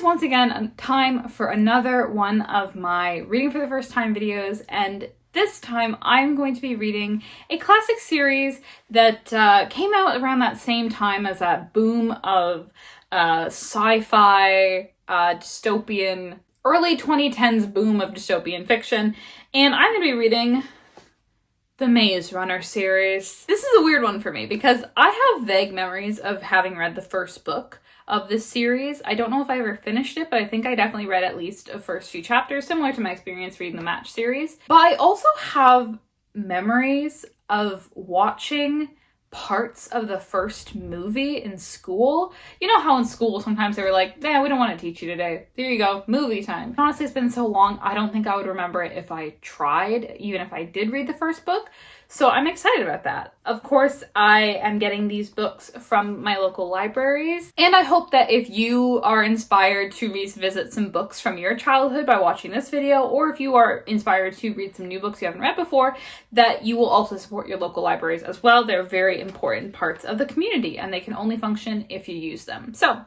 once again time for another one of my reading for the first time videos, and this time I'm going to be reading a classic series that came out around that same time as that boom of sci-fi, dystopian, early 2010s boom of dystopian fiction, and I'm going to be reading the Maze Runner series. This is a weird one for me because I have vague memories of having read the first book of this series. I don't know if I ever finished it, but I think I definitely read at least the first few chapters, similar to my experience reading the Match series. But I also have memories of watching parts of the first movie in school. You know how in school sometimes they were like, yeah, we don't want to teach you today. There you go, movie time. Honestly, it's been so long, I don't think I would remember it if I tried, even if I did read the first book. So I'm excited about that. Of course, I am getting these books from my local libraries, and I hope that if you are inspired to revisit some books from your childhood by watching this video, or if you are inspired to read some new books you haven't read before, that you will also support your local libraries as well. They're very important parts of the community, and they can only function if you use them. So,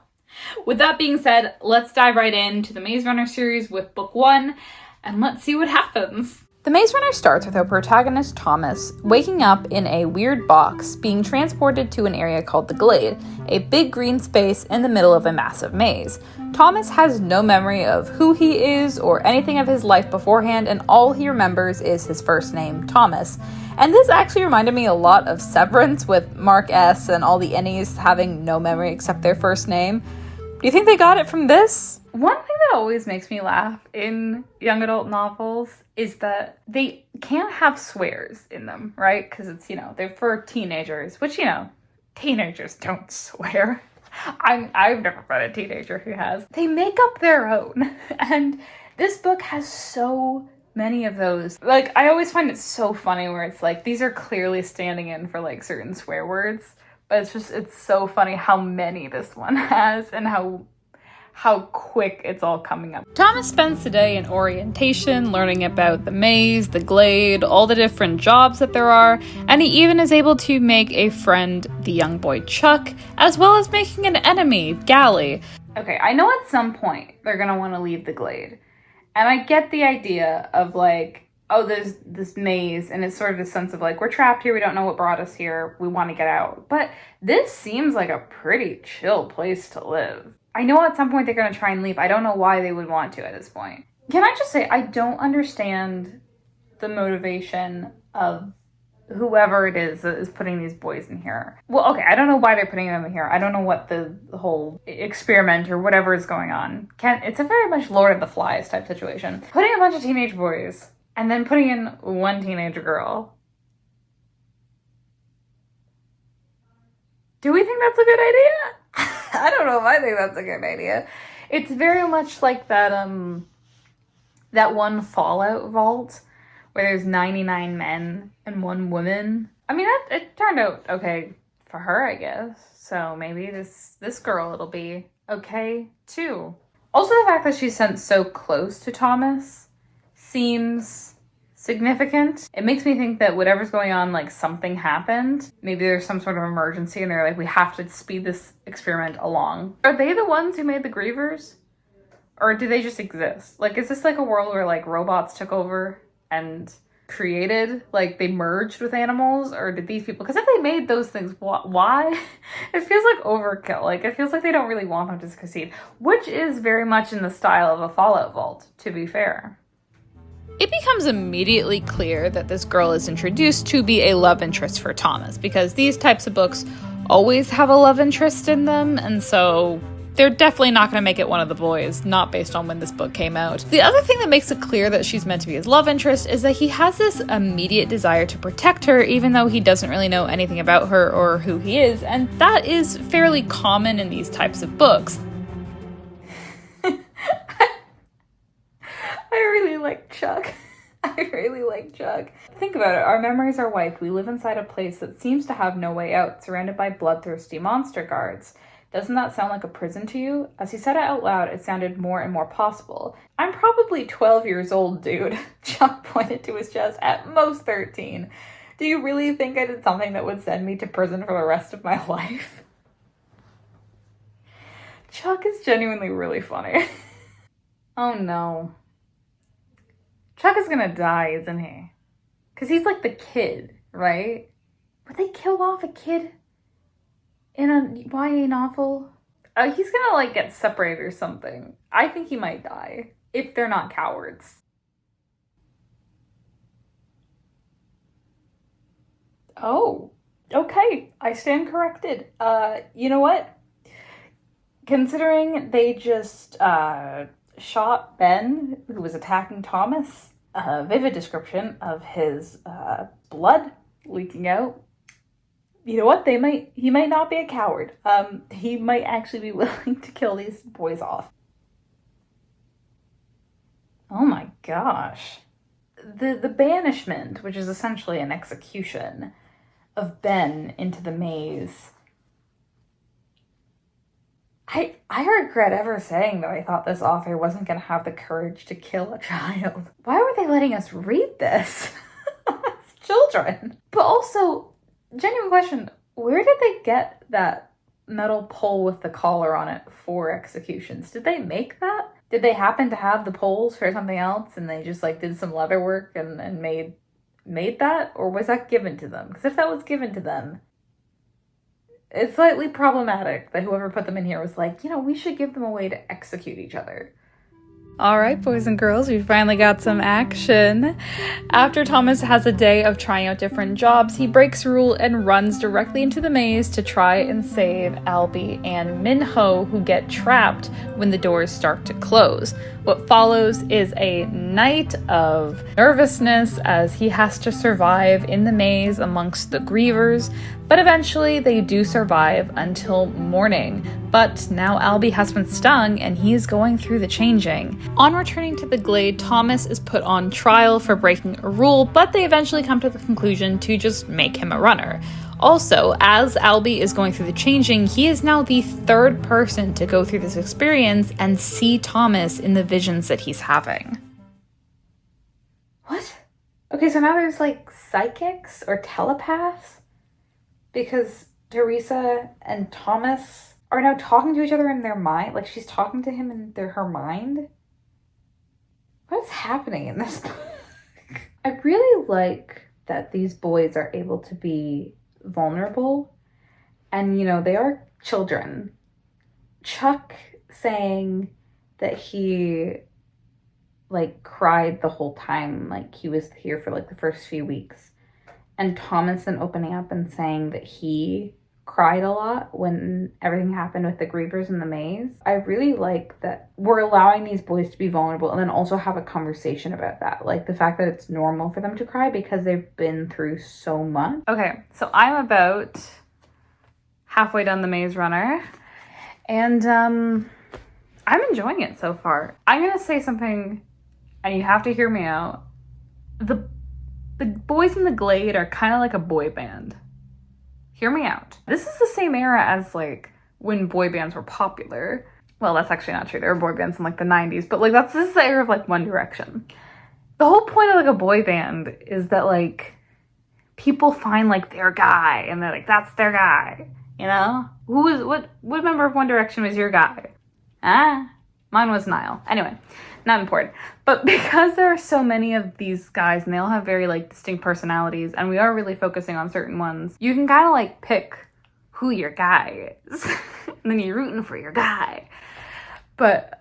with that being said, let's dive right into the Maze Runner series with book 1, and let's see what happens. The Maze Runner starts with our protagonist, Thomas, waking up in a weird box, being transported to an area called the Glade, a big green space in the middle of a massive maze. Thomas has no memory of who he is or anything of his life beforehand, and all he remembers is his first name, Thomas. And this actually reminded me a lot of Severance, with Mark S. and all the Ennies having no memory except their first name. Do you think they got it from this? One thing that always makes me laugh in young adult novels is that they can't have swears in them, right? Because it's, they're for teenagers, which, teenagers don't swear. I've never read a teenager who has. They make up their own. And this book has so many of those. Like, I always find it so funny where it's like, these are clearly standing in for like certain swear words. But it's so funny how many this one has and how quick it's all coming up. Thomas spends the day in orientation, learning about the maze, the glade, all the different jobs that there are, and he even is able to make a friend, the young boy Chuck, as well as making an enemy, Gally. Okay, I know at some point they're gonna want to leave the glade, and I get the idea of like, oh, there's this maze, and it's sort of a sense of like, we're trapped here, we don't know what brought us here, we want to get out. But this seems like a pretty chill place to live. I know at some point they're going to try and leave. I don't know why they would want to at this point. Can I just say, I don't understand the motivation of whoever it is that is putting these boys in here. Well, okay, I don't know why they're putting them in here. I don't know what the whole experiment or whatever is going on. It's a very much Lord of the Flies type situation. Putting a bunch of teenage boys and then putting in one teenage girl. Do we think that's a good idea? I don't know if I think that's a good idea. It's very much like that that one Fallout vault where there's 99 men and 1 woman. I mean, it turned out okay for her, I guess. So maybe this girl, it'll be okay too. Also, the fact that she's sent so close to Thomas seems significant. It makes me think that whatever's going on, like something happened. Maybe there's some sort of emergency and they're like, we have to speed this experiment along. Are they the ones who made the Grievers? Or do they just exist? Like, is this like a world where like robots took over and created, like they merged with animals? Or did these people, because if they made those things, why? It feels like overkill. Like, it feels like they don't really want them to succeed, which is very much in the style of a Fallout vault, to be fair. It becomes immediately clear that this girl is introduced to be a love interest for Thomas, because these types of books always have a love interest in them, and so they're definitely not going to make it one of the boys, not based on when this book came out. The other thing that makes it clear that she's meant to be his love interest is that he has this immediate desire to protect her, even though he doesn't really know anything about her or who he is, and that is fairly common in these types of books. I really like Chuck. I really like Chuck. Think about it. Our memories are wiped. We live inside a place that seems to have no way out, surrounded by bloodthirsty monster guards. Doesn't that sound like a prison to you? As he said it out loud, it sounded more and more possible. I'm probably 12 years old, dude. Chuck pointed to his chest. At most 13. Do you really think I did something that would send me to prison for the rest of my life? Chuck is genuinely really funny. Oh no. Chuck is gonna die, isn't he? Because he's like the kid, right? Would they kill off a kid in a YA novel? He's gonna like get separated or something. I think he might die if they're not cowards. Oh, okay. I stand corrected. You know what? Considering they just shot Ben, who was attacking Thomas, a vivid description of his blood leaking out. You know what? He might not be a coward. He might actually be willing to kill these boys off. Oh my gosh. The banishment, which is essentially an execution of Ben into the maze. I regret ever saying that I thought this author wasn't going to have the courage to kill a child. Why were they letting us read this? As children. But also, genuine question, where did they get that metal pole with the collar on it for executions? Did they make that? Did they happen to have the poles for something else and they just like did some leather work and made that? Or was that given to them? Because if that was given to them, it's slightly problematic that whoever put them in here was like, we should give them a way to execute each other. All right, boys and girls, we finally got some action. After Thomas has a day of trying out different jobs, he breaks rule and runs directly into the maze to try and save Albie and Minho, who get trapped when the doors start to close. What follows is a night of nervousness as he has to survive in the maze amongst the grievers, but eventually they do survive until morning. But now Albie has been stung and he is going through the changing. On returning to the glade, Thomas is put on trial for breaking a rule, but they eventually come to the conclusion to just make him a runner. Also, as Albie is going through the changing, he is now the third person to go through this experience and see Thomas in the visions that he's having. What? Okay, so now there's like psychics or telepaths? Because Teresa and Thomas are now talking to each other in their mind. Like she's talking to him in her mind. What is happening in this book? I really like that these boys are able to be vulnerable. And, they are children. Chuck saying that he, cried the whole time, he was here for, the first few weeks. And Thomas then opening up and saying that he cried a lot when everything happened with the grievers in the maze. I really like that we're allowing these boys to be vulnerable and then also have a conversation about that. The fact that it's normal for them to cry because they've been through so much. Okay, so I'm about halfway done the Maze Runner and I'm enjoying it so far. I'm gonna say something and you have to hear me out. The boys in the glade are kind of like a boy band. Hear me out. This is the same era as when boy bands were popular. Well, that's actually not true. There were boy bands in the 90s, but this is the era of One Direction. The whole point of a boy band is that people find their guy and they're that's their guy. What member of One Direction was your guy? Mine was Niall. Anyway, not important. But because there are so many of these guys and they all have very distinct personalities and we are really focusing on certain ones, you can kind of pick who your guy is. And then you're rooting for your guy. But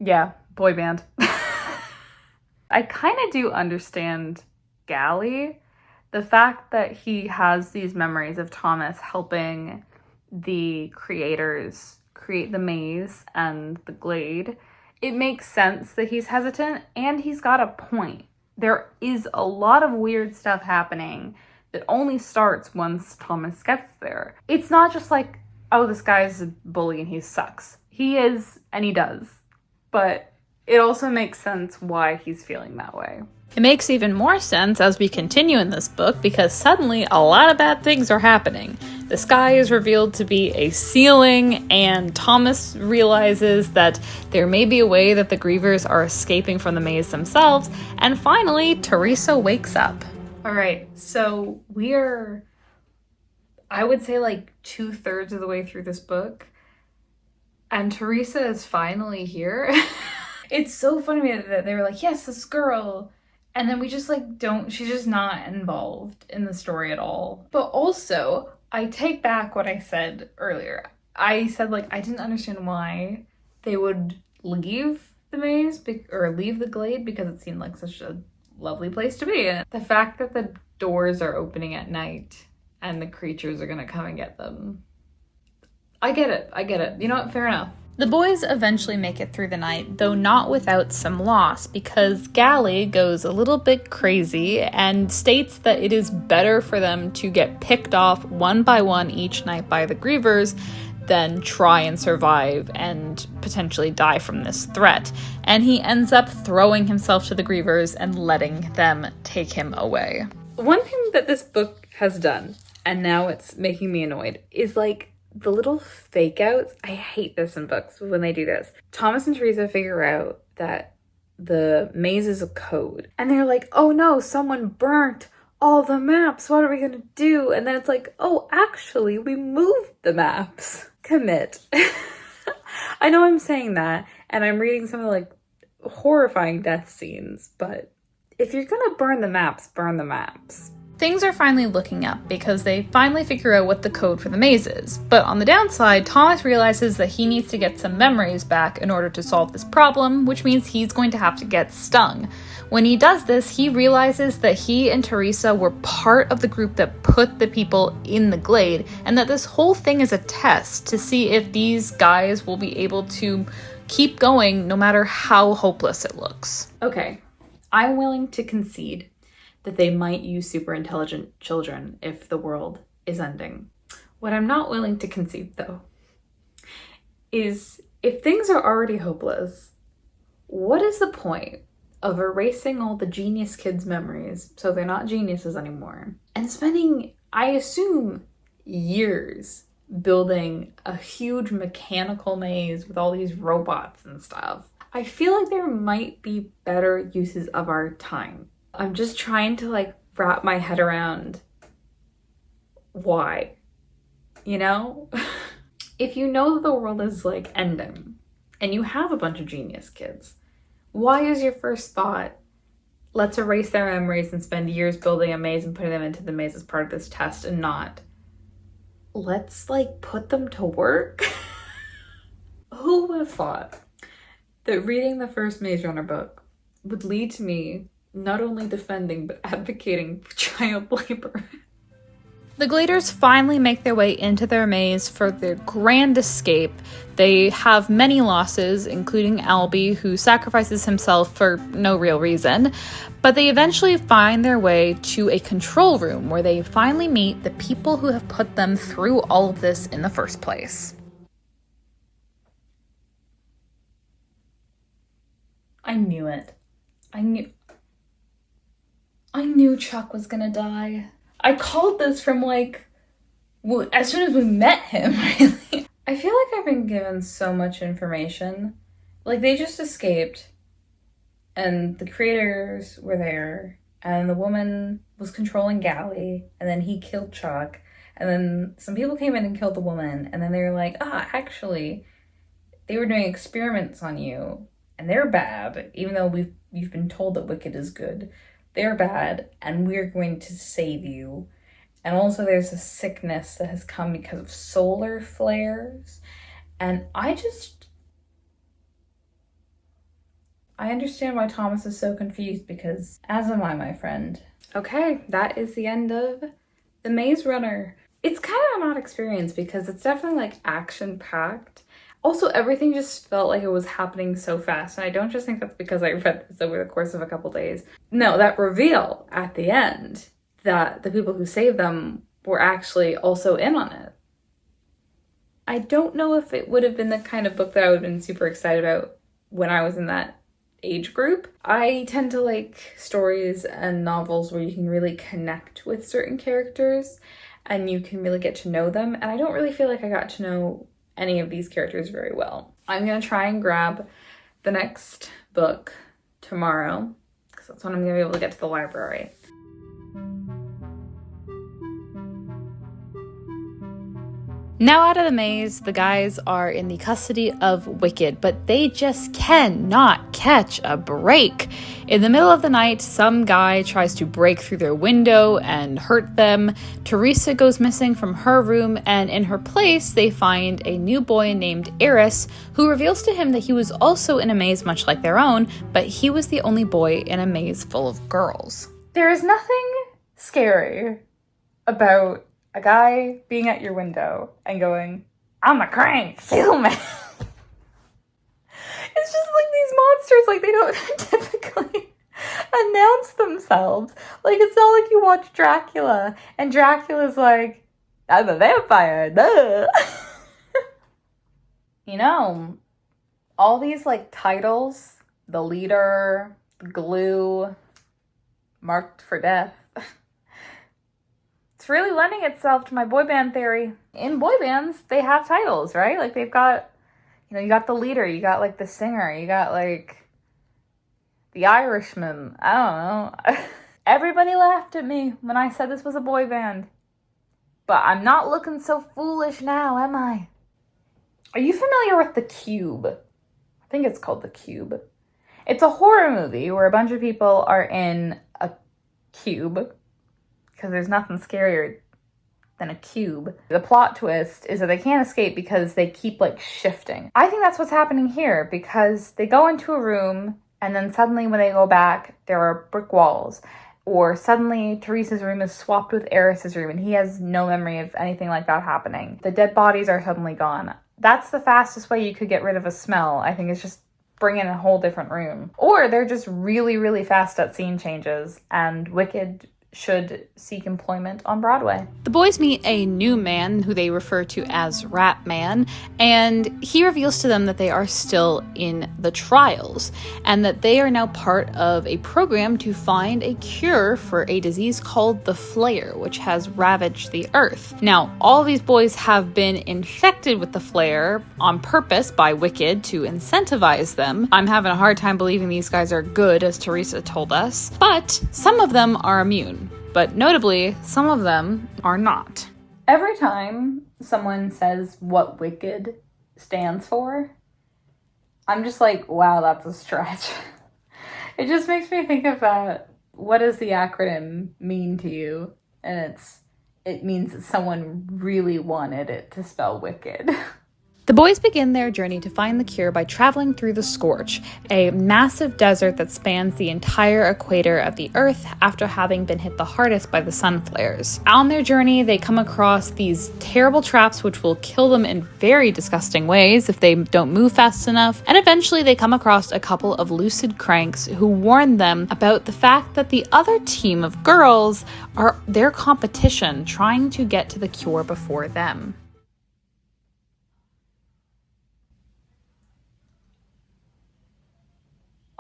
yeah, boy band. I kind of do understand Gally. The fact that he has these memories of Thomas helping the creators create the maze and the glade, it makes sense that he's hesitant, and he's got a point. There is a lot of weird stuff happening that only starts once Thomas gets there. It's not just oh, this guy's a bully and he sucks. He is, and he does. But it also makes sense why he's feeling that way. It makes even more sense as we continue in this book because suddenly a lot of bad things are happening. The sky is revealed to be a ceiling, and Thomas realizes that there may be a way that the grievers are escaping from the maze themselves, and finally, Teresa wakes up. All right, so we're, I would say 2/3 of the way through this book. And Teresa is finally here. It's so funny that they were like, yes, this girl. And then we just like don't, she's just not involved in the story at all. But also, I take back what I said earlier. I said like, I didn't understand why they would leave the maze or leave the glade because it seemed like such a lovely place to be. And the fact that the doors are opening at night and the creatures are gonna come and get them. I get it. You know what? Fair enough. The boys eventually make it through the night, though not without some loss, because Gally goes a little bit crazy and states that it is better for them to get picked off one by one each night by the grievers than try and survive and potentially die from this threat. And he ends up throwing himself to the grievers and letting them take him away. One thing that this book has done, and now it's making me annoyed, is like the little fake outs. I hate this in books when they do this. Thomas and Teresa figure out that the maze is a code. And they're like, oh no, someone burnt all the maps. What are we gonna do? And then it's like, oh, actually, we moved the maps. Commit. I know I'm saying that, and I'm reading some of the like horrifying death scenes, but if you're gonna burn the maps, burn the maps. Things are finally looking up because they finally figure out what the code for the maze is. But on the downside, Thomas realizes that he needs to get some memories back in order to solve this problem, which means he's going to have to get stung. When he does this, he realizes that he and Teresa were part of the group that put the people in the glade, and that this whole thing is a test to see if these guys will be able to keep going no matter how hopeless it looks. Okay, I'm willing to concede that they might use super intelligent children if the world is ending. What I'm not willing to concede, though, is if things are already hopeless, what is the point of erasing all the genius kids' memories so they're not geniuses anymore, and spending, I assume, years building a huge mechanical maze with all these robots and stuff? I feel like there might be better uses of our time. I'm just trying to like wrap my head around why, you know? If you know that the world is like ending and you have a bunch of genius kids, why is your first thought, let's erase their memories and spend years building a maze and putting them into the maze as part of this test, and not, let's like put them to work? Who would have thought that reading the first Maze Runner book would lead to me not only defending, but advocating for child labor? The Gladers finally make their way into their maze for their grand escape. They have many losses, including Albie, who sacrifices himself for no real reason. But they eventually find their way to a control room where they finally meet the people who have put them through all of this in the first place. I knew it. I knew Chuck was gonna die. I called this from like, as soon as we met him, really. I feel like I've been given so much information. Like, they just escaped, and the creators were there, and the woman was controlling Gally, and then he killed Chuck, and then some people came in and killed the woman, and then they were like, actually, they were doing experiments on you, and they're bad, even though we've been told that Wicked is good. They're bad, and we're going to save you. And also there's a sickness that has come because of solar flares. And I understand why Thomas is so confused, because as am I, my friend. Okay, that is the end of The Maze Runner. It's kind of an odd experience because it's definitely like action-packed. Also, everything just felt like it was happening so fast, and I don't just think that's because I read this over the course of a couple days. No, that reveal at the end that the people who saved them were actually also in on it. I don't know if it would have been the kind of book that I would have been super excited about when I was in that age group. I tend to like stories and novels where you can really connect with certain characters and you can really get to know them, and I don't really feel like I got to know any of these characters very well. I'm gonna try and grab the next book tomorrow, because that's when I'm gonna be able to get to the library. Now out of the maze, the guys are in the custody of Wicked, but they just cannot catch a break. In the middle of the night, some guy tries to break through their window and hurt them. Teresa goes missing from her room, and in her place, they find a new boy named Eris, who reveals to him that he was also in a maze much like their own, but he was the only boy in a maze full of girls. There is nothing scary about a guy being at your window and going, "I'm a crank, kill me." It's just like these monsters, like they don't typically announce themselves. Like it's not like you watch Dracula and Dracula's like, "I'm a vampire, duh." You know, all these like titles, the leader, glue, marked for death. It's really lending itself to my boy band theory. In boy bands, they have titles, right? Like they've got, you got the leader, you got like the singer, you got like the Irishman. I don't know. Everybody laughed at me when I said this was a boy band. But I'm not looking so foolish now, am I? Are you familiar with The Cube? I think it's called The Cube. It's a horror movie where a bunch of people are in a cube, because there's nothing scarier than a cube. The plot twist is that they can't escape because they keep like shifting. I think that's what's happening here, because they go into a room and then suddenly when they go back, there are brick walls. Or suddenly Teresa's room is swapped with Eris's room and he has no memory of anything like that happening. The dead bodies are suddenly gone. That's the fastest way you could get rid of a smell. I think it's just bring in a whole different room. Or they're just really, really fast at scene changes and Wicked should seek employment on Broadway. The boys meet a new man who they refer to as Rat Man, and he reveals to them that they are still in the trials and that they are now part of a program to find a cure for a disease called the Flare, which has ravaged the earth. Now, all these boys have been infected with the Flare on purpose by Wicked to incentivize them. I'm having a hard time believing these guys are good, as Teresa told us, but some of them are immune. But notably, some of them are not. Every time someone says what Wicked stands for, I'm just like, wow, that's a stretch. It just makes me think about what does the acronym mean to you? And it means that someone really wanted it to spell wicked. The boys begin their journey to find the cure by traveling through the Scorch, a massive desert that spans the entire equator of the Earth after having been hit the hardest by the sun flares. On their journey, they come across these terrible traps which will kill them in very disgusting ways if they don't move fast enough, and eventually they come across a couple of lucid cranks who warn them about the fact that the other team of girls are their competition, trying to get to the cure before them.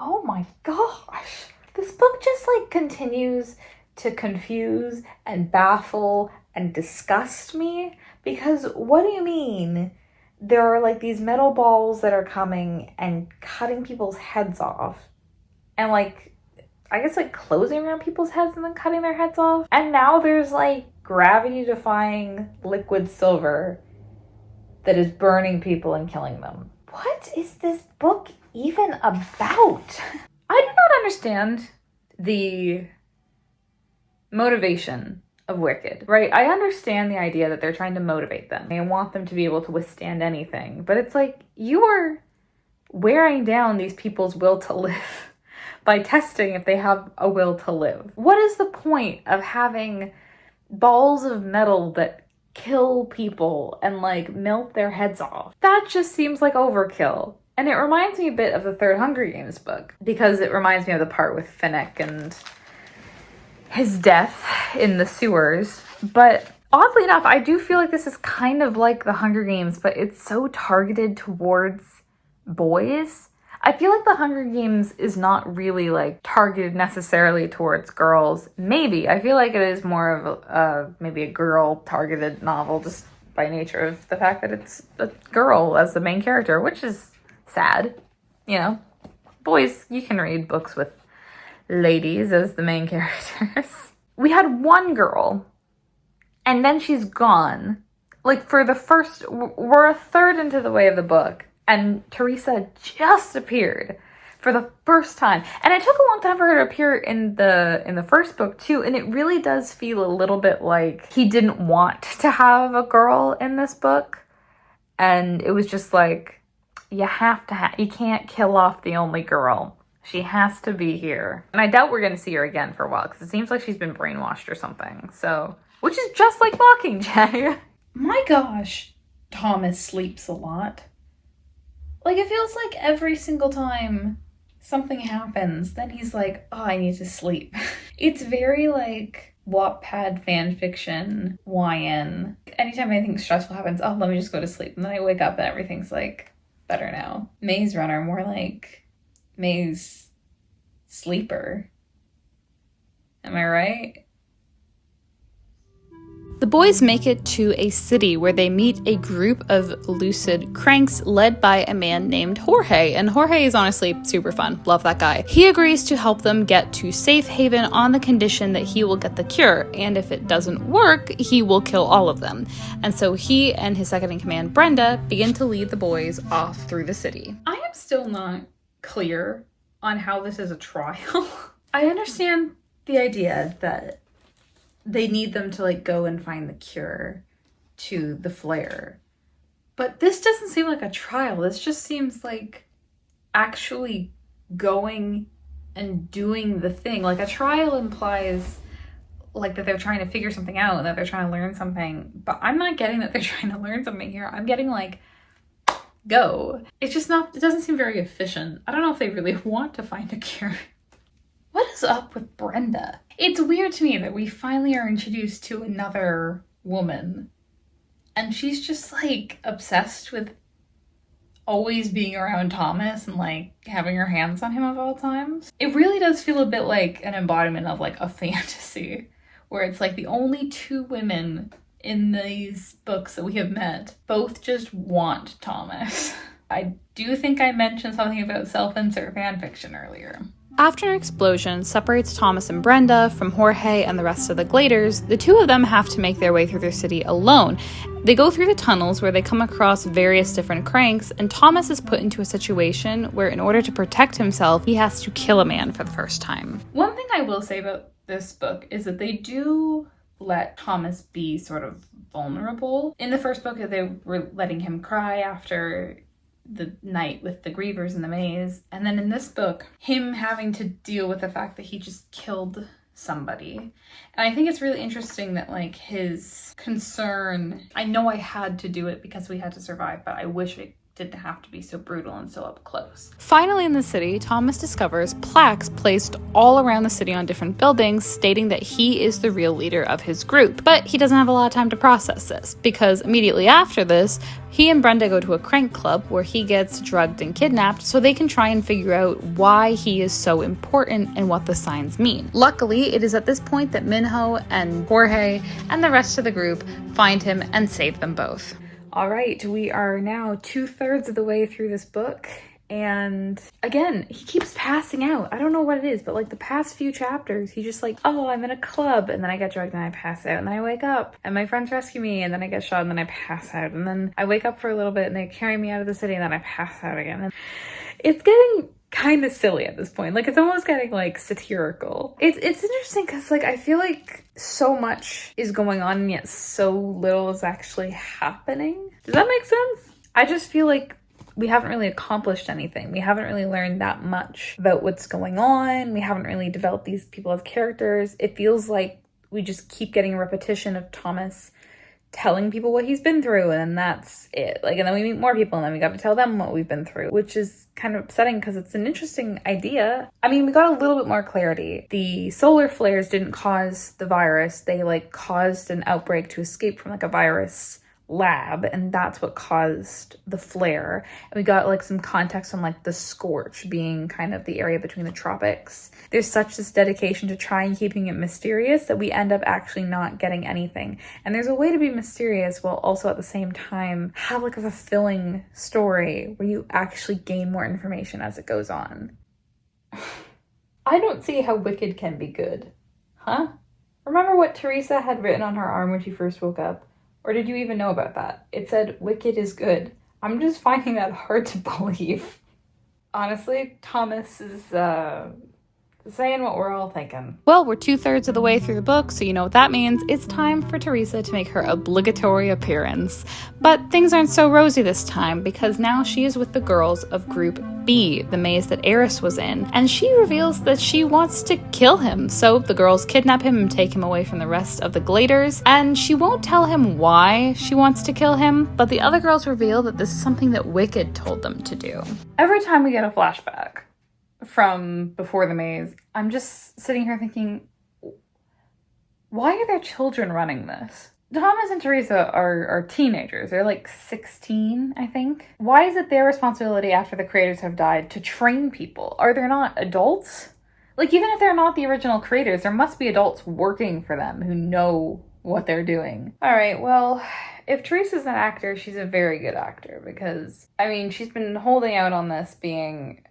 Oh my gosh, this book just like continues to confuse and baffle and disgust me, because what do you mean there are like these metal balls that are coming and cutting people's heads off and like I guess like closing around people's heads and then cutting their heads off, and now there's like gravity defying liquid silver that is burning people and killing them. What is this book even about? I do not understand the motivation of Wicked, right? I understand the idea that they're trying to motivate them. They want them to be able to withstand anything, but it's like you are wearing down these people's will to live by testing if they have a will to live. What is the point of having balls of metal that kill people and like melt their heads off? That just seems like overkill. And it reminds me a bit of the third Hunger Games book, because it reminds me of the part with Finnick and his death in the sewers. But oddly enough, I do feel like this is kind of like the Hunger Games, but it's so targeted towards boys. I feel like the Hunger Games is not really like targeted necessarily towards girls. Maybe. I feel like it is more of maybe a girl targeted novel, just by nature of the fact that it's a girl as the main character, which is sad. You know, boys, you can read books with ladies as the main characters. We had one girl, and then she's gone, like for the first, we're a third into the way of the book, and Teresa just appeared for the first time. And it took a long time for her to appear in the first book too, and it really does feel a little bit like he didn't want to have a girl in this book. And it was just like, you have to you can't kill off the only girl. She has to be here. And I doubt we're going to see her again for a while, because it seems like she's been brainwashed or something. So, which is just like Mockingjay. My gosh, Thomas sleeps a lot. Like, it feels like every single time something happens, then he's like, oh, I need to sleep. It's very like Wattpad fanfiction, YN. Anytime anything stressful happens, oh, let me just go to sleep. And then I wake up and everything's like better now. Maze Runner, more like Maze Sleeper. Am I right? The boys make it to a city where they meet a group of lucid cranks led by a man named Jorge, and Jorge is honestly super fun. Love that guy. He agrees to help them get to Safe Haven on the condition that he will get the cure, and if it doesn't work, he will kill all of them. And so he and his second-in-command, Brenda, begin to lead the boys off through the city. I am still not clear on how this is a trial. I understand the idea that they need them to like go and find the cure to the flare. But this doesn't seem like a trial. This just seems like actually going and doing the thing. Like a trial implies like that they're trying to figure something out and that they're trying to learn something. But I'm not getting that they're trying to learn something here. I'm getting like, go. It's just not, it doesn't seem very efficient. I don't know if they really want to find a cure. What is up with Brenda? It's weird to me that we finally are introduced to another woman and she's just like obsessed with always being around Thomas and like having her hands on him at all times. It really does feel a bit like an embodiment of like a fantasy where it's like the only two women in these books that we have met both just want Thomas. I do think I mentioned something about self-insert fanfiction earlier. After an explosion separates Thomas and Brenda from Jorge and the rest of the Gladers, the two of them have to make their way through their city alone. They go through the tunnels where they come across various different cranks, and Thomas is put into a situation where in order to protect himself, he has to kill a man for the first time. One thing I will say about this book is that they do let Thomas be sort of vulnerable. In the first book, they were letting him cry after the night with the grievers in the maze, and then in this book him having to deal with the fact that he just killed somebody. And I think it's really interesting that like his concern, I know I had to do it because we had to survive, but I wish it didn't have to be so brutal and so up close. Finally in the city, Thomas discovers plaques placed all around the city on different buildings stating that he is the real leader of his group. But he doesn't have a lot of time to process this, because immediately after this, he and Brenda go to a crank club where he gets drugged and kidnapped so they can try and figure out why he is so important and what the signs mean. Luckily, it is at this point that Minho and Jorge and the rest of the group find him and save them both. All right, we are now 2/3 of the way through this book, and again, he keeps passing out. I don't know what it is, but like the past few chapters, he just like, oh, I'm in a club, and then I get drugged and I pass out, and then I wake up, and my friends rescue me, and then I get shot, and then I pass out, and then I wake up for a little bit, and they carry me out of the city, and then I pass out again. And it's getting kind of silly at this point. Like, it's almost getting like satirical. It's interesting because like I feel like so much is going on and yet so little is actually happening. Does that make sense? I just feel like we haven't really accomplished anything. We haven't really learned that much about what's going on. We haven't really developed these people as characters. It feels like we just keep getting a repetition of Thomas telling people what he's been through, and that's it. Like, and then we meet more people, and then we got to tell them what we've been through, which is kind of upsetting because it's an interesting idea. I mean, we got a little bit more clarity. The solar flares didn't cause the virus. They like caused an outbreak to escape from like a virus lab, and that's what caused the flare. And we got like some context on like the Scorch being kind of the area between the tropics. There's such this dedication to try and keeping it mysterious that we end up actually not getting anything. And there's a way to be mysterious while also at the same time have like a fulfilling story where you actually gain more information as it goes on. I don't see how wicked can be good. Huh? Remember what Teresa had written on her arm when she first woke up? Or did you even know about that? It said Wicked is good. I'm just finding that hard to believe. Honestly, Thomas is saying what we're all thinking. Well, we're 2/3 of the way through the book, so you know what that means. It's time for Teresa to make her obligatory appearance. But things aren't so rosy this time, because now she is with the girls of Group B, the maze that Eris was in, and she reveals that she wants to kill him. So the girls kidnap him and take him away from the rest of the Gladers, and she won't tell him why she wants to kill him, but the other girls reveal that this is something that Wicked told them to do. Every time we get a flashback from before the maze, I'm just sitting here thinking, why are there children running this? Thomas and Teresa are teenagers. They're like 16, I think. Why is it their responsibility after the creators have died to train people? Are there not adults? Like, even if they're not the original creators, there must be adults working for them who know what they're doing. All right, well, if Teresa's an actor, she's a very good actor because, I mean, she's been holding out on this being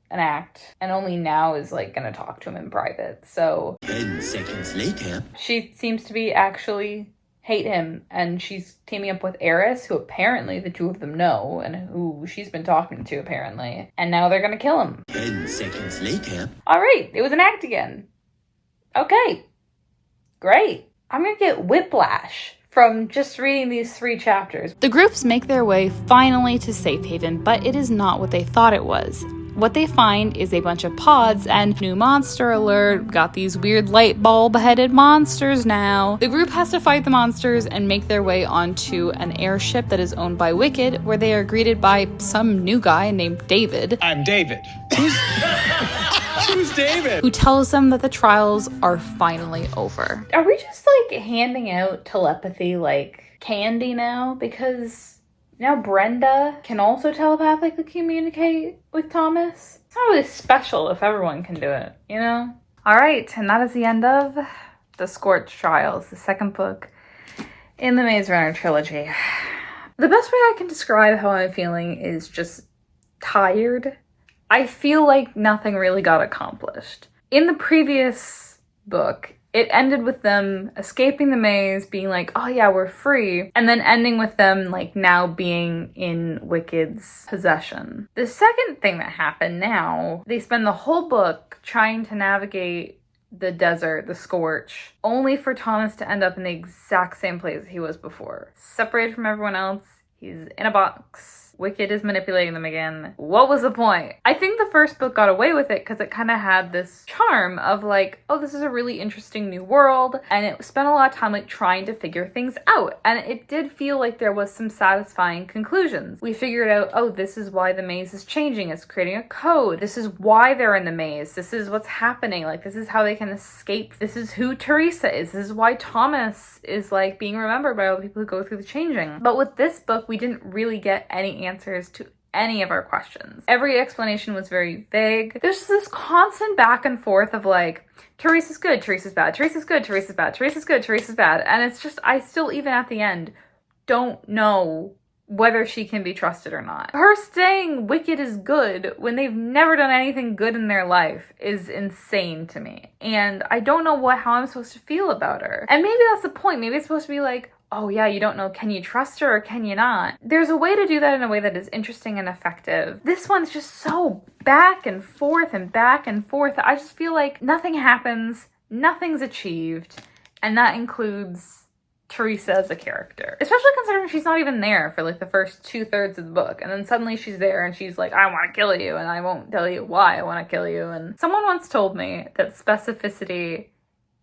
an act and only now is like gonna talk to him in private. So 10 seconds later, she seems to be actually hate him, and she's teaming up with Eris, who apparently the two of them know and who she's been talking to apparently, and now they're gonna kill him. 10 seconds later. All right, it was an act again. Okay, great. I'm gonna get whiplash from just reading these 3 chapters. The groups make their way finally to Safe Haven, but it is not what they thought it was. What they find is a bunch of pods and new monster alert, got these weird light bulb headed monsters now. The group has to fight the monsters and make their way onto an airship that is owned by Wicked, where they are greeted by some new guy named David. I'm David. Who's David? Who tells them that the trials are finally over. Are we just like handing out telepathy like candy now? Because now Brenda can also telepathically communicate with Thomas. It's not really special if everyone can do it, you know? Alright, and that is the end of The Scorch Trials, the second book in the Maze Runner trilogy. The best way I can describe how I'm feeling is just tired. I feel like nothing really got accomplished. In the previous book, it ended with them escaping the maze, being like, oh yeah, we're free, and then ending with them like now being in Wicked's possession. The second thing that happened now, they spend the whole book trying to navigate the desert, the Scorch, only for Thomas to end up in the exact same place he was before. Separated from everyone else, he's in a box. Wicked is manipulating them again. What was the point? I think the first book got away with it because it kind of had this charm of like, oh, this is a really interesting new world, and it spent a lot of time like trying to figure things out, and it did feel like there was some satisfying conclusions. We figured out, oh, this is why the maze is changing. It's creating a code. This is why they're in the maze. This is what's happening. Like, this is how they can escape. This is who Teresa is. This is why Thomas is like being remembered by all the people who go through the changing. But with this book, we didn't really get any answers to any of our questions. Every explanation was very vague. There's just this constant back and forth of like, Teresa's good, Teresa's bad, Teresa's good, Teresa's bad, Teresa's good, Teresa's bad. And it's just, I still, even at the end, don't know whether she can be trusted or not. Her saying Wicked is good when they've never done anything good in their life is insane to me. And I don't know how I'm supposed to feel about her. And maybe that's the point. Maybe it's supposed to be like, oh yeah, you don't know, can you trust her or can you not? There's a way to do that in a way that is interesting and effective. This one's just so back and forth and back and forth. I just feel like nothing happens, nothing's achieved, and that includes Teresa as a character. Especially considering she's not even there for like the first 2/3 of the book, and then suddenly she's there and she's like, I want to kill you, and I won't tell you why I want to kill you. And someone once told me that specificity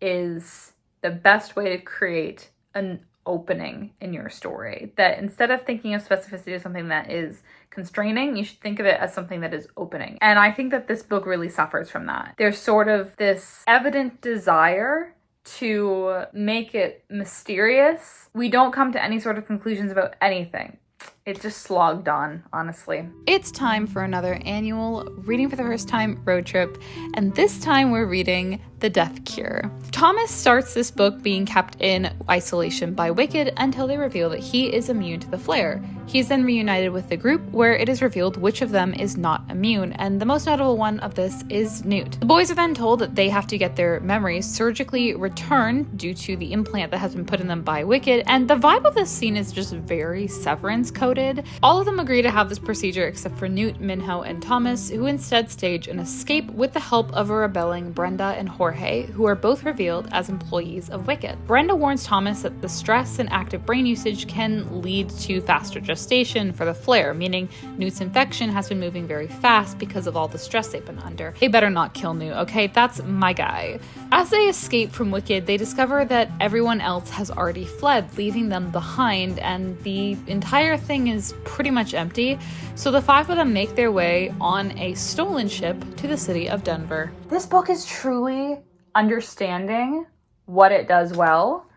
is the best way to create an opening in your story. That instead of thinking of specificity as something that is constraining, you should think of it as something that is opening. And I think that this book really suffers from that. There's sort of this evident desire to make it mysterious. We don't come to any sort of conclusions about anything. It just slogged on, honestly. It's time for another annual reading for the first time road trip, and this time we're reading The Death Cure. Thomas starts this book being kept in isolation by Wicked until they reveal that he is immune to the flare. He's then reunited with the group, where it is revealed which of them is not immune, and the most notable one of this is Newt. The boys are then told that they have to get their memories surgically returned due to the implant that has been put in them by Wicked, and the vibe of this scene is just very Severance coded. All of them agree to have this procedure except for Newt, Minho, and Thomas, who instead stage an escape with the help of a rebelling Brenda and Jorge, who are both revealed as employees of Wicked. Brenda warns Thomas that the stress and active brain usage can lead to faster gestation for the flare, meaning Newt's infection has been moving very fast because of all the stress they've been under. They better not kill Newt, okay? That's my guy. As they escape from Wicked, they discover that everyone else has already fled, leaving them behind, and the entire thing is pretty much empty. So the five of them make their way on a stolen ship to the city of Denver. This book is truly understanding what it does well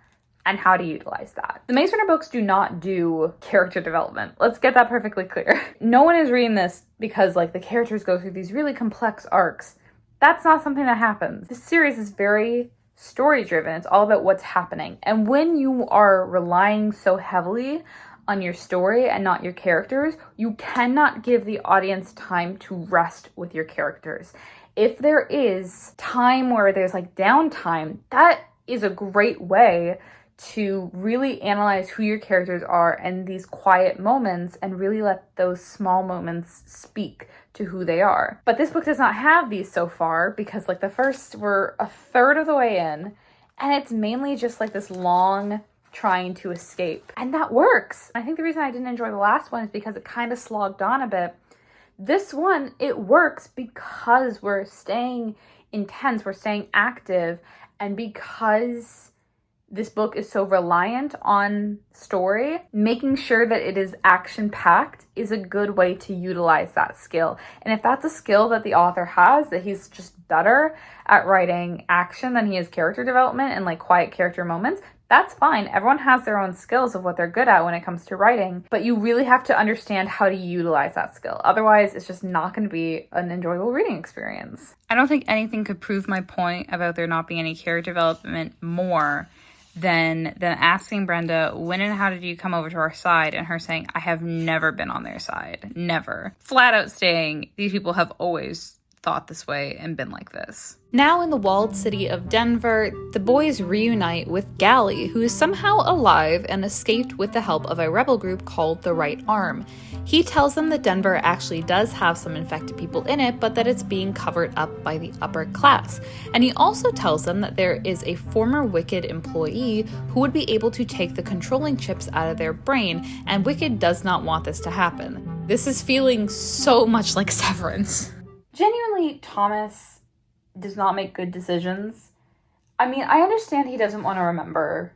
and how to utilize that. The Maze Runner books do not do character development. Let's get that perfectly clear. No one is reading this because like the characters go through these really complex arcs. That's not something that happens. This series is very story driven. It's all about what's happening. And when you are relying so heavily on your story and not your characters, you cannot give the audience time to rest with your characters. If there is time where there's like downtime, that is a great way to really analyze who your characters are and these quiet moments and really let those small moments speak to who they are. But this book does not have these so far because like the first, we're a third of the way in and it's mainly just like this long trying to escape. And that works. I think the reason I didn't enjoy the last one is because it kind of slogged on a bit. This one, it works because we're staying intense, we're staying active, and because this book is so reliant on story, making sure that it is action-packed is a good way to utilize that skill. And if that's a skill that the author has, that he's just better at writing action than he is character development and like quiet character moments, that's fine. Everyone has their own skills of what they're good at when it comes to writing, but you really have to understand how to utilize that skill. Otherwise, it's just not going to be an enjoyable reading experience. I don't think anything could prove my point about there not being any character development more than asking Brenda, when and how did you come over to our side? And her saying, I have never been on their side. Never. Flat out saying, these people have always thought this way and been like this. Now in the walled city of Denver, the boys reunite with Gally, who is somehow alive and escaped with the help of a rebel group called the Right Arm. He tells them that Denver actually does have some infected people in it, but that it's being covered up by the upper class. And he also tells them that there is a former Wicked employee who would be able to take the controlling chips out of their brain, and Wicked does not want this to happen. This is feeling so much like Severance. Genuinely, Thomas does not make good decisions. I mean, I understand he doesn't want to remember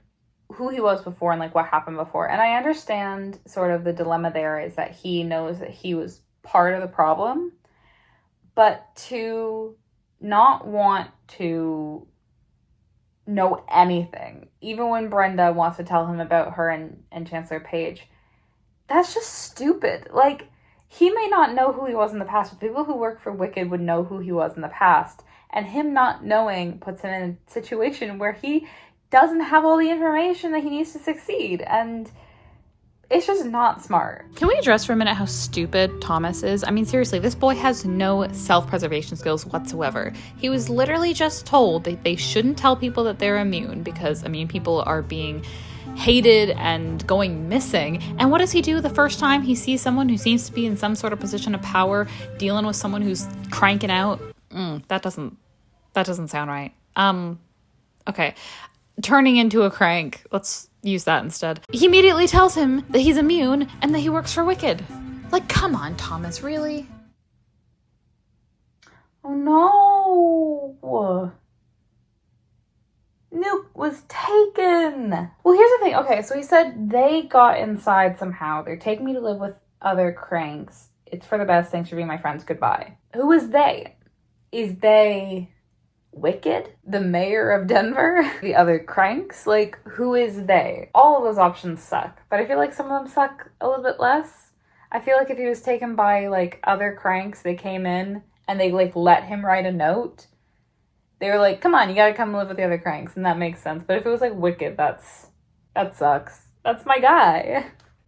who he was before and like what happened before. And I understand sort of the dilemma there is that he knows that he was part of the problem, but to not want to know anything, even when Brenda wants to tell him about her and Chancellor Paige, that's just stupid. Like, he may not know who he was in the past, but people who work for Wicked would know who he was in the past. And him not knowing puts him in a situation where he doesn't have all the information that he needs to succeed. And it's just not smart. Can we address for a minute how stupid Thomas is? I mean, seriously, this boy has no self-preservation skills whatsoever. He was literally just told that they shouldn't tell people that they're immune because immune people are being hated and going missing. And what does he do the first time he sees someone who seems to be in some sort of position of power dealing with someone who's cranking out? That doesn't sound right. Okay. Turning into a crank. Let's use that instead. He immediately tells him that he's immune and that he works for Wicked. Like, come on, Thomas, really? Oh no! Nuke was taken! Well, here's the thing. Okay, so he said they got inside somehow. They're taking me to live with other cranks. It's for the best. Thanks for being my friends. Goodbye. Who is they? Is they Wicked? The mayor of Denver? The other cranks? Like, who is they? All of those options suck, but I feel like some of them suck a little bit less. I feel like if he was taken by, like, other cranks, they came in and they, like, let him write a note. They were like, come on, you gotta come live with the other cranks, and that makes sense. But if it was, like, Wicked, that sucks. That's my guy.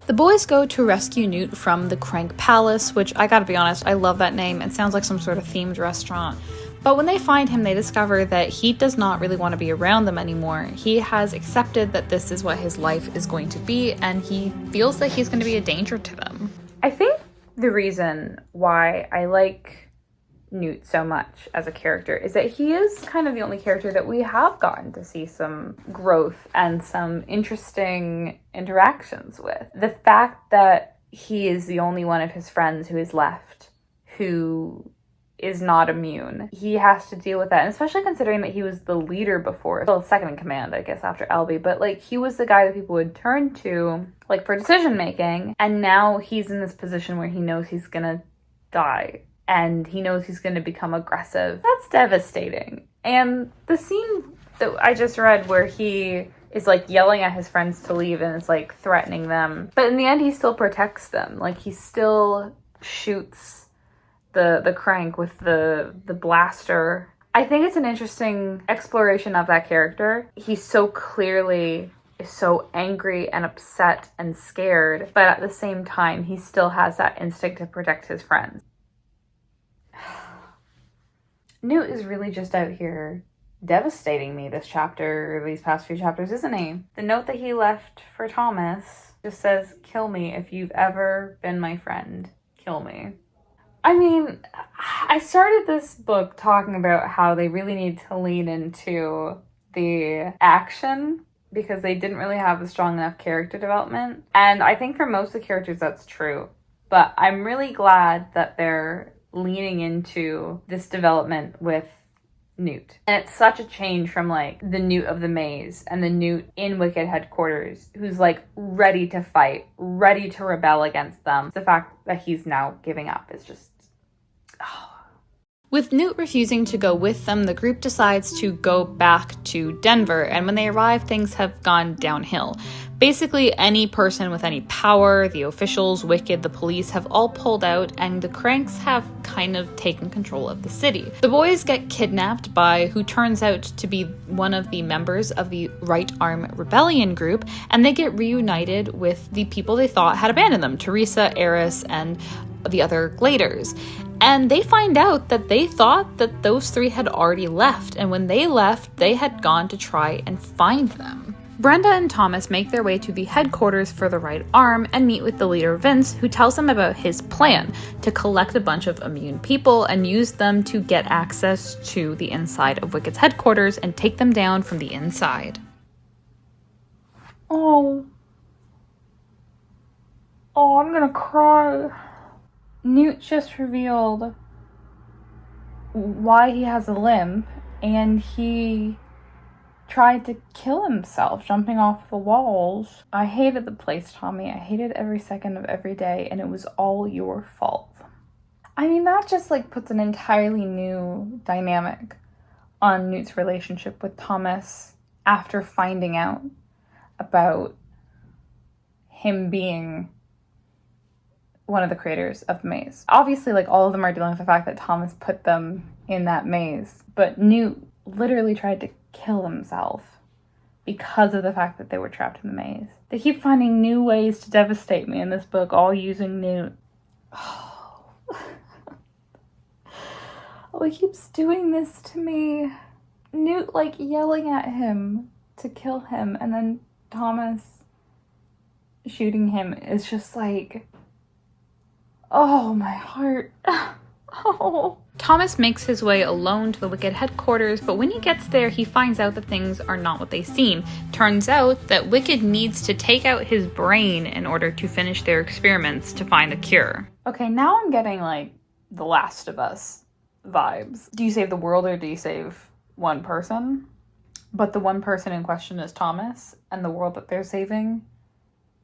The boys go to rescue Newt from the Crank Palace, which I gotta be honest, I love that name. It sounds like some sort of themed restaurant. But when they find him, they discover that he does not really want to be around them anymore. He has accepted that this is what his life is going to be, and he feels that he's going to be a danger to them. I think the reason why I like Newt so much as a character is that he is kind of the only character that we have gotten to see some growth and some interesting interactions with. The fact that he is the only one of his friends who is left who is not immune. He has to deal with that, and especially considering that he was the leader before, well, second in command, I guess, after Albie, but like he was the guy that people would turn to like for decision making, and now he's in this position where he knows he's gonna die and he knows he's gonna become aggressive. That's devastating. And the scene that I just read where he is like yelling at his friends to leave and is like threatening them, but in the end he still protects them. Like he still shoots the crank with the blaster. I think it's an interesting exploration of that character. He so clearly is so angry and upset and scared, but at the same time, he still has that instinct to protect his friends. Newt is really just out here devastating me this chapter, or these past few chapters, isn't he? The note that he left for Thomas just says, "Kill me if you've ever been my friend. Kill me." I mean, I started this book talking about how they really need to lean into the action because they didn't really have a strong enough character development. And I think for most of the characters that's true. But I'm really glad that they're leaning into this development with Newt. And it's such a change from like the Newt of the Maze and the Newt in Wicked headquarters who's like ready to fight, ready to rebel against them. The fact that he's now giving up is just... With Newt refusing to go with them, the group decides to go back to Denver, and when they arrive, things have gone downhill. Basically, any person with any power, the officials, Wicked, the police, have all pulled out, and the cranks have kind of taken control of the city. The boys get kidnapped by who turns out to be one of the members of the Right Arm Rebellion group, and they get reunited with the people they thought had abandoned them, Teresa, Eris, and the other Gladers. And they find out that they thought that those three had already left, and when they left, they had gone to try and find them. Brenda and Thomas make their way to the headquarters for the Right Arm and meet with the leader Vince, who tells them about his plan to collect a bunch of immune people and use them to get access to the inside of Wicked's headquarters and take them down from the inside. Oh, I'm gonna cry. Newt just revealed why he has a limp, and he tried to kill himself jumping off the walls. I hated the place, Tommy. I hated every second of every day, and it was all your fault. I mean, that just like puts an entirely new dynamic on Newt's relationship with Thomas after finding out about him being one of the creators of the maze. Obviously, like, all of them are dealing with the fact that Thomas put them in that maze, but Newt literally tried to kill himself because of the fact that they were trapped in the maze. They keep finding new ways to devastate me in this book, all using Newt. Oh, he keeps doing this to me. Newt, like, yelling at him to kill him, and then Thomas shooting him is just like... oh, my heart. Oh. Thomas makes his way alone to the Wicked headquarters, but when he gets there, he finds out that things are not what they seem. Turns out that Wicked needs to take out his brain in order to finish their experiments to find a cure. Okay, now I'm getting, like, The Last of Us vibes. Do you save the world or do you save one person? But the one person in question is Thomas, and the world that they're saving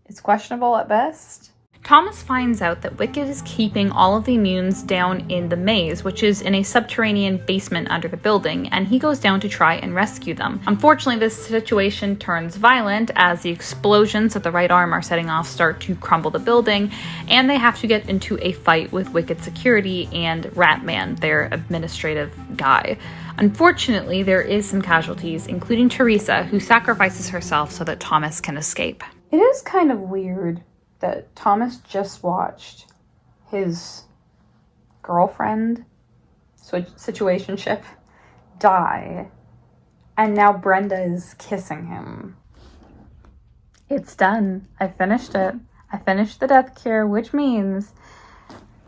is questionable at best. Thomas finds out that Wicked is keeping all of the immunes down in the maze, which is in a subterranean basement under the building, and he goes down to try and rescue them. Unfortunately, this situation turns violent as the explosions at the right arm are setting off start to crumble the building, and they have to get into a fight with Wicked security and Ratman, their administrative guy. Unfortunately, there is some casualties, including Teresa, who sacrifices herself so that Thomas can escape. It is kind of weird that Thomas just watched his girlfriend, situationship, die, and now Brenda is kissing him. It's done. I finished it. I finished the Death Cure, which means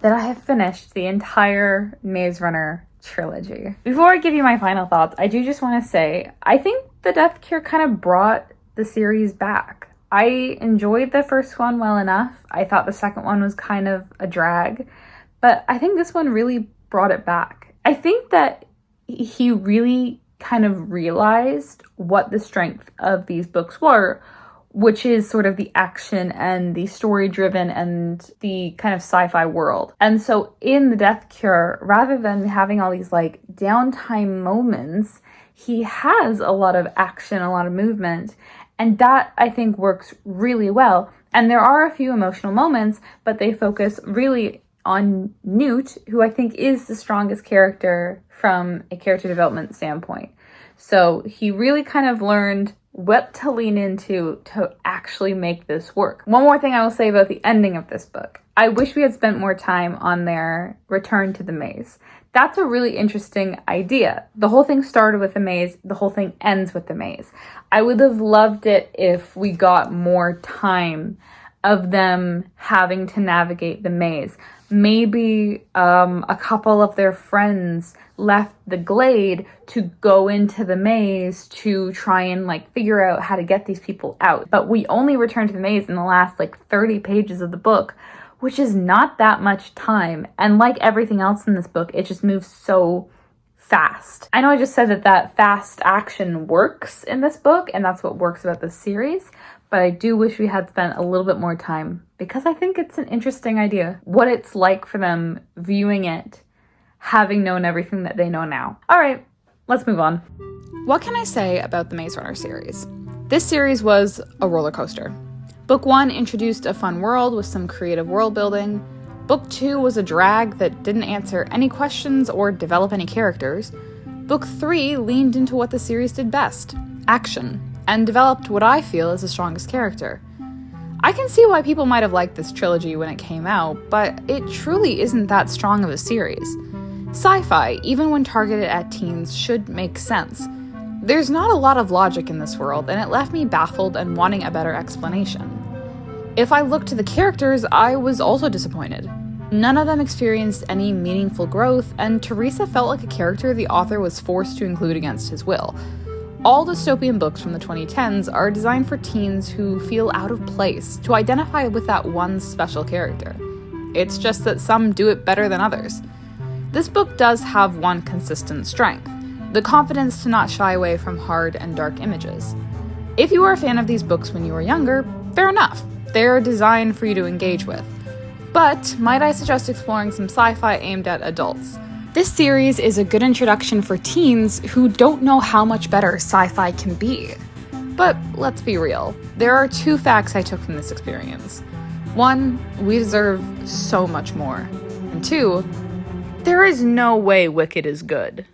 that I have finished the entire Maze Runner trilogy. Before I give you my final thoughts, I do just want to say, I think the Death Cure kind of brought the series back. I enjoyed the first one well enough. I thought the second one was kind of a drag, but I think this one really brought it back. I think that he really kind of realized what the strength of these books were, which is sort of the action and the story-driven and the kind of sci-fi world. And so in The Death Cure, rather than having all these like downtime moments, he has a lot of action, a lot of movement. And that, I think, works really well. And there are a few emotional moments, but they focus really on Newt, who I think is the strongest character from a character development standpoint. So he really kind of learned what to lean into to actually make this work. One more thing I will say about the ending of this book. I wish we had spent more time on their return to the maze. That's a really interesting idea. The whole thing started with the maze, the whole thing ends with the maze. I would have loved it if we got more time of them having to navigate the maze. Maybe a couple of their friends left the glade to go into the maze to try and like figure out how to get these people out. But we only return to the maze in the last like 30 pages of the book, which is not that much time. And like everything else in this book, it just moves so fast. I know I just said that fast action works in this book, and that's what works about this series, but I do wish we had spent a little bit more time because I think it's an interesting idea. What it's like for them viewing it, having known everything that they know now. All right, let's move on. What can I say about the Maze Runner series? This series was a roller coaster. Book 1 introduced a fun world with some creative world building. Book 2 was a drag that didn't answer any questions or develop any characters. Book 3 leaned into what the series did best, action, and developed what I feel is the strongest character. I can see why people might have liked this trilogy when it came out, but it truly isn't that strong of a series. Sci-fi, even when targeted at teens, should make sense. There's not a lot of logic in this world, and it left me baffled and wanting a better explanation. If I look to the characters, I was also disappointed. None of them experienced any meaningful growth, and Teresa felt like a character the author was forced to include against his will. All dystopian books from the 2010s are designed for teens who feel out of place, to identify with that one special character. It's just that some do it better than others. This book does have one consistent strength: the confidence to not shy away from hard and dark images. If you were a fan of these books when you were younger, fair enough. They're designed for you to engage with. But might I suggest exploring some sci-fi aimed at adults? This series is a good introduction for teens who don't know how much better sci-fi can be. But let's be real, there are 2 facts I took from this experience. 1, we deserve so much more. And 2, there is no way Wicked is good.